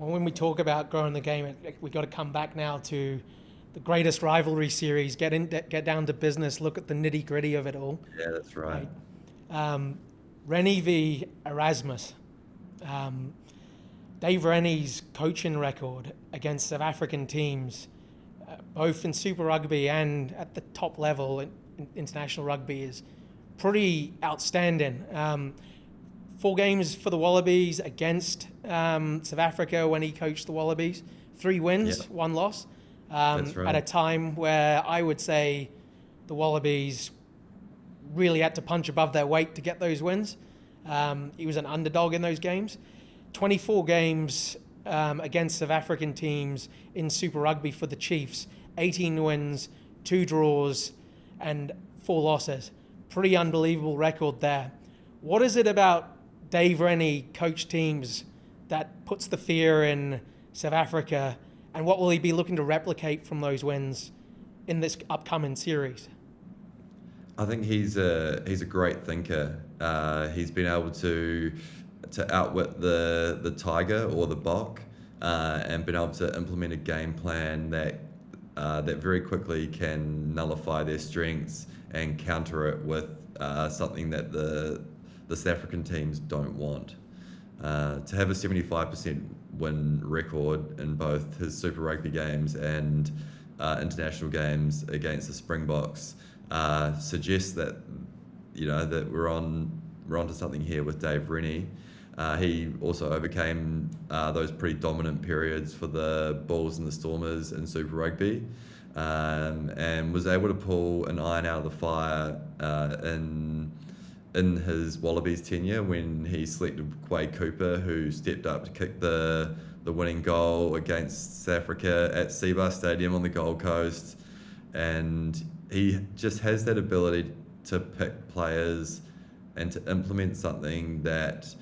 when we talk about growing the game, we got to come back now to the greatest rivalry series. Get down to business. Look at the nitty gritty of it all. Yeah, that's right. Rennie v Erasmus. Dave Rennie's coaching record against South African teams, both in Super Rugby and at the top level in international rugby, is pretty outstanding. 4 games for the Wallabies against South Africa when he coached the Wallabies. 3 wins, 1 loss. That's right. At a time where I would say the Wallabies really had to punch above their weight to get those wins. He was an underdog in those games. 24 games against South African teams in Super Rugby for the Chiefs. 18 wins, 2 draws, and 4 losses. Pretty unbelievable record there. What is it about Dave Rennie coach teams that puts the fear in South Africa, and what will he be looking to replicate from those wins in this upcoming series? I think he's a great thinker. He's been able to outwit the tiger or the bok, and been able to implement a game plan that very quickly can nullify their strengths and counter it with something that the South African teams don't want. To have a 75% win record in both his Super Rugby games and international games against the Springboks suggests that that we're onto something here with Dave Rennie. He also overcame those pretty dominant periods for the Bulls and the Stormers in Super Rugby, and was able to pull an iron out of the fire in his Wallabies tenure when he selected Quade Cooper, who stepped up to kick the winning goal against South Africa at Seabus Stadium on the Gold Coast. And he just has that ability to pick players and to implement something that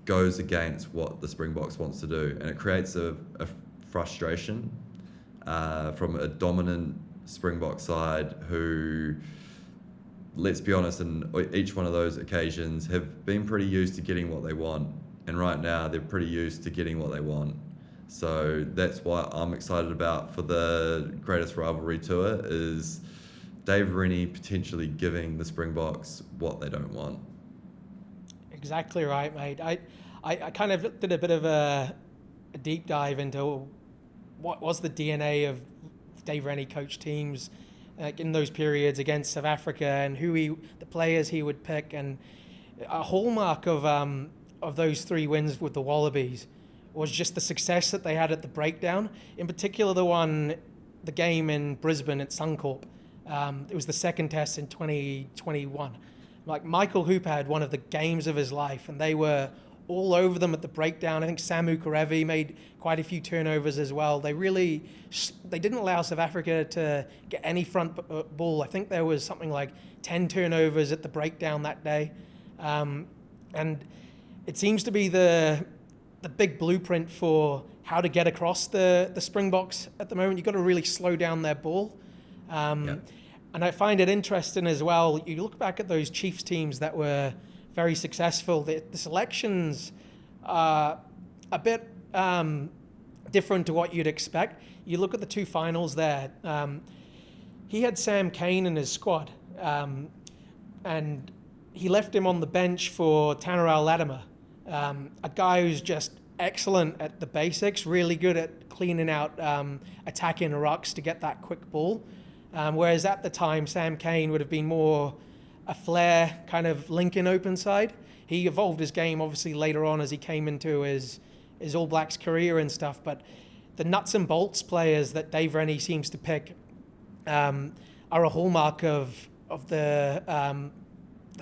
goes against what the Springboks wants to do. And it creates a frustration from a dominant Springbok side who, let's be honest, in each one of those occasions have been pretty used to getting what they want. And right now they're pretty used to getting what they want. So that's why I'm excited about for the greatest rivalry tour is Dave Rennie potentially giving the Springboks what they don't want. Exactly right, mate. I kind of did a bit of a deep dive into what was the DNA of Dave Rennie coach teams in those periods against South Africa, and the players he would pick. And a hallmark of those 3 wins with the Wallabies was just the success that they had at the breakdown. In particular, the game in Brisbane at Suncorp. It was the second test in 2021. Like, Michael Hooper had one of the games of his life, and they were all over them at the breakdown. I think Samu Karevi made quite a few turnovers as well. They didn't allow South Africa to get any front ball. I think there was something like 10 turnovers at the breakdown that day. And it seems to be the big blueprint for how to get across the Springboks at the moment. You've got to really slow down their ball. And I find it interesting as well. You look back at those Chiefs teams that were very successful. The selections are a bit different to what you'd expect. You look at the 2 finals there. He had Sam Cane in his squad, and he left him on the bench for Tanarau Latimer, a guy who's just excellent at the basics, really good at cleaning out attacking rucks to get that quick ball. Whereas at the time, Sam Cane would have been more a flair kind of Lincoln open side. He evolved his game obviously later on as he came into his All Blacks career and stuff. But the nuts and bolts players that Dave Rennie seems to pick are a hallmark of the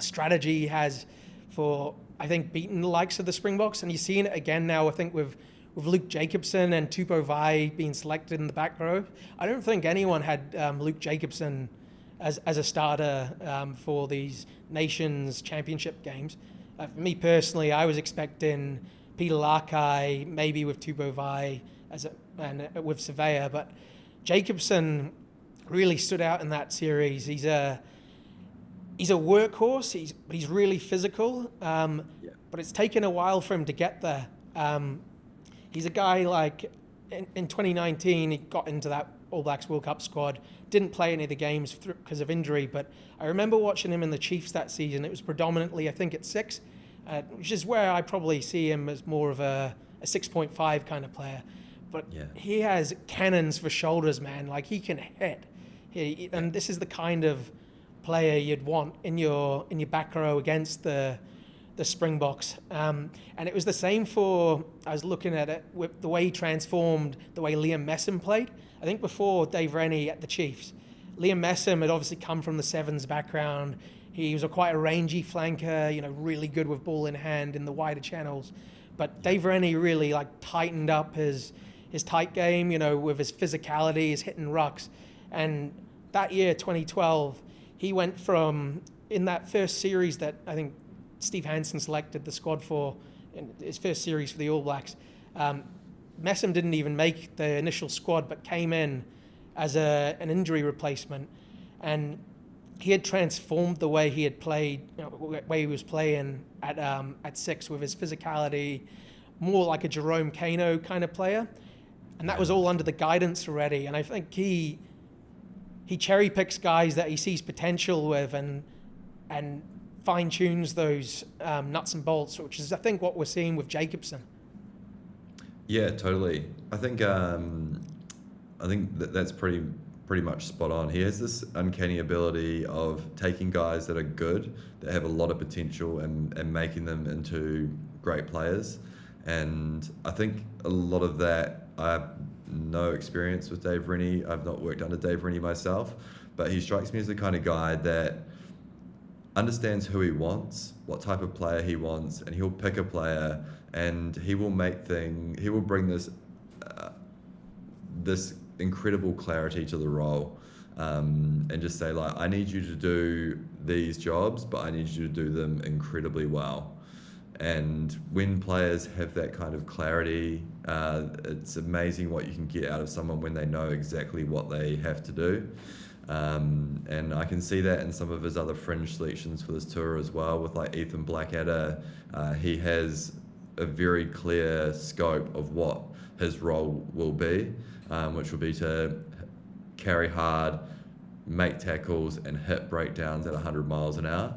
strategy he has for, I think, beating the likes of the Springboks. And you're seeing it again now, I think, with Luke Jacobson and Tupou Vai being selected in the back row. I don't think anyone had Luke Jacobson as a starter for these Nations Championship games. For me personally, I was expecting Peter Larkai, maybe with Tupou Vai and with Surveyor, but Jacobson really stood out in that series. He's a workhorse. He's really physical, but it's taken a while for him to get there. He's a guy like in 2019 he got into that All Blacks World Cup squad. Didn't play any of the games because of injury, but I remember watching him in the Chiefs that season. It was predominantly, I think, at 6, which is where I probably see him as more of a 6.5 kind of player. But he has cannons for shoulders, man. Like, he can hit. And this is the kind of player you'd want in your back row against the Springboks. And it was the same for, I was looking at it, with the way he transformed, the way Liam Messam played. I think before Dave Rennie at the Chiefs, Liam Messam had obviously come from the sevens background. He was quite a rangy flanker, really good with ball in hand in the wider channels. But Dave Rennie really tightened up his tight game, with his physicality, his hit and rucks. And that year, 2012, he went from, in that first series that I think Steve Hansen selected the squad for, in his first series for the All Blacks, Messam didn't even make the initial squad, but came in as an injury replacement. And he had transformed the way he had played, the way he was playing at 6 with his physicality, more like a Jerome Kano kind of player. And that was all under the guidance already. And I think he cherry picks guys that he sees potential with and fine tunes those nuts and bolts, which is I think what we're seeing with Jacobson. Yeah, totally. I think that's pretty much spot on. He has this uncanny ability of taking guys that are good, that have a lot of potential, and making them into great players. And I think a lot of that, I have no experience with Dave Rennie. I've not worked under Dave Rennie myself, but he strikes me as the kind of guy that understands who he wants, what type of player he wants, and he'll pick a player and he will bring this this incredible clarity to the role, and just say, like, I need you to do these jobs, but I need you to do them incredibly well. And when players have that kind of clarity, it's amazing what you can get out of someone when they know exactly what they have to do. And I can see that in some of his other fringe selections for this tour as well, with like Ethan Blackadder. He has a very clear scope of what his role will be, which will be to carry hard, make tackles, and hit breakdowns at 100 miles an hour.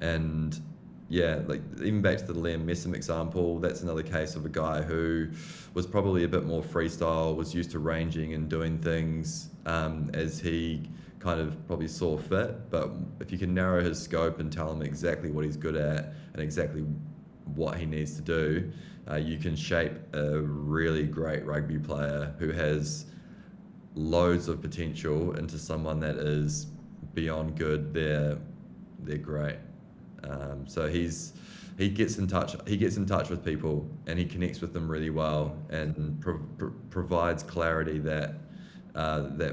And yeah, like even back to the Liam Messam example, that's another case of a guy who was probably a bit more freestyle, was used to ranging and doing things as he kind of probably saw fit. But if you can narrow his scope and tell him exactly what he's good at and exactly what he needs to do, you can shape a really great rugby player who has loads of potential into someone that is beyond good. They're great. So he gets in touch with people, and he connects with them really well, and provides clarity that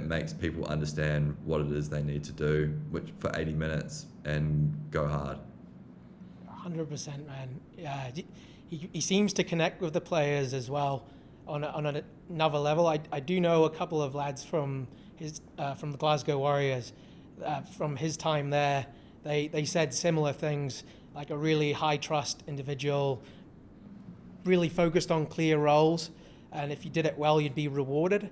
makes people understand what it is they need to do, which for 80 minutes, and go hard. 100%, man. Yeah, he seems to connect with the players as well on another level. I do know a couple of lads from the Glasgow Warriors, from his time there. They said similar things, like a really high trust individual, really focused on clear roles, and if you did it well, you'd be rewarded.